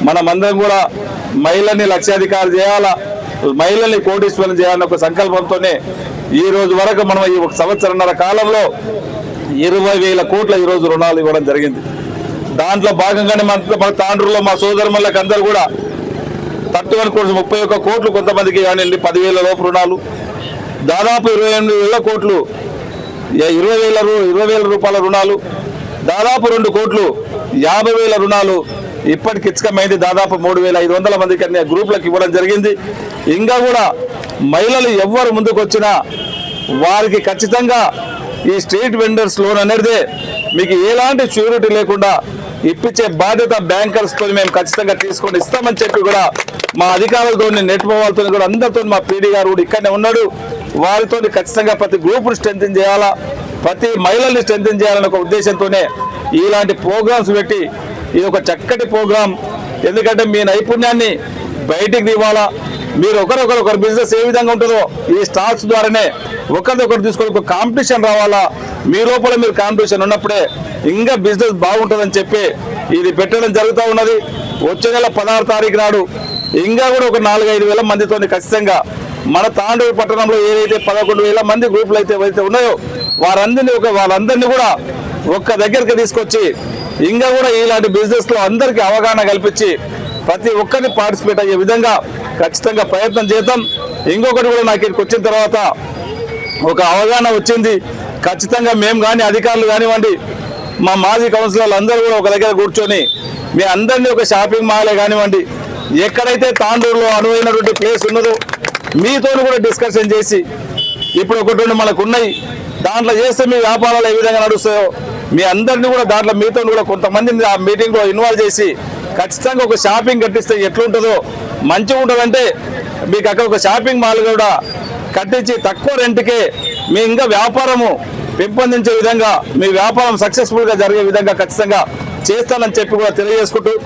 మనమందరం కూడా మహిళల్ని లక్షాధికారి చేయాలా, మహిళల్ని కోటీశ్వరం చేయాలన్న ఒక సంకల్పంతోనే ఈ రోజు వరకు మనం ఈ ఒక సంవత్సరన్నర కాలంలో 20,000 కోట్ల ఈరోజు రుణాలు ఇవ్వడం జరిగింది. దాంట్లో భాగంగానే మన తాండ్రులో మా సోదరులకు అందరూ కూడా 31 కోట్లు 31 కోట్లు కొంతమందికి కానివ్వండి 10,000 లోపు రుణాలు, దాదాపు 28,000 కోట్లు 20,000 రూపాయల రుణాలు, దాదాపు 2 కోట్లు 50,000 రుణాలు ఇప్పటికి ఇచ్చకమైంది. దాదాపు 3,500 మందికి అన్ని గ్రూపులకు ఇవ్వడం జరిగింది. ఇంకా కూడా మహిళలు ఎవ్వరు ముందుకు వచ్చినా వారికి ఖచ్చితంగా ఈ స్ట్రీట్ వెండర్స్ లోన్ అనేదే మీకు ఎలాంటి షూరిటీ లేకుండా ఇప్పించే బాధ్యత బ్యాంకర్స్తో మేము ఖచ్చితంగా తీసుకొని ఇస్తామని చెప్పి కూడా మా అధికారులతో నెట్ వాళ్ళతో కూడా అందరితో మా పీడీ గారు కూడా ఇక్కడనే ఉన్నాడు. వారితో ఖచ్చితంగా ప్రతి గ్రూపును స్ట్రెంథెన్ చేయాలా, ప్రతి మహిళల్ని స్ట్రెంథెన్ చేయాలనే ఒక ఉద్దేశంతోనే ఇలాంటి ప్రోగ్రామ్స్ పెట్టి ఇది ఒక చక్కటి ప్రోగ్రాం. ఎందుకంటే మీ నైపుణ్యాన్ని బయటికి తీవాలా, మీరు ఒకరు బిజినెస్ ఏ విధంగా ఉంటుందో ఈ స్టాల్స్ ద్వారానే ఒకరిదొకరు తీసుకొని ఒక కాంపిటీషన్ రావాలా. మీ లోపల మీరు కాంపిటీషన్ ఉన్నప్పుడే ఇంకా బిజినెస్ బాగుంటుందని చెప్పి ఇది పెట్టడం జరుగుతూ ఉన్నది. వచ్చే నెల 16 తారీఖు నాడు ఇంకా కూడా ఒక 4-5 వేల మందితో ఖచ్చితంగా మన తాండూరు పట్టణంలో ఏదైతే 11,000 మంది గ్రూపులు అయితే ఉన్నాయో వాళ్ళందరినీ కూడా ఒక్క దగ్గరికి తీసుకొచ్చి ఇంకా కూడా ఇలాంటి బిజినెస్ లో అందరికీ అవగాహన కల్పించి ప్రతి ఒక్కరిని పార్టిసిపేట్ అయ్యే విధంగా ఖచ్చితంగా ప్రయత్నం చేద్దాం. ఇంకొకటి కూడా నాకు ఇక్కడికి వచ్చిన తర్వాత ఒక అవగాహన వచ్చింది. ఖచ్చితంగా మేము కానీ అధికారులు కానివ్వండి, మా మాజీ కౌన్సిలర్లు అందరూ కూడా ఒక దగ్గర కూర్చొని మీ అందరినీ ఒక షాపింగ్ మాలే కానివ్వండి, ఎక్కడైతే తాండూరులో అనువైనటువంటి ప్లేస్ ఉన్నదో మీతో కూడా డిస్కషన్ చేసి ఇప్పుడు ఒకటి మనకు ఉన్నాయి దాంట్లో చేస్తే మీ వ్యాపారాలు ఏ విధంగా నడుస్తాయో మీ అందరినీ కూడా దాంట్లో మీతో కూడా కొంతమందిని ఆ మీటింగ్లో ఇన్వాల్వ్ చేసి ఖచ్చితంగా ఒక షాపింగ్ కట్టిస్తే ఎట్లుంటుందో మంచిగా ఉంటుందంటే మీకు అక్కడ ఒక షాపింగ్ మాల్ కూడా కట్టించి తక్కువ రెంట్కే మీ ఇంకా వ్యాపారము పెంపొందించే విధంగా మీ వ్యాపారం సక్సెస్ఫుల్గా జరిగే విధంగా ఖచ్చితంగా చేస్తానని చెప్పి కూడా తెలియజేసుకుంటూ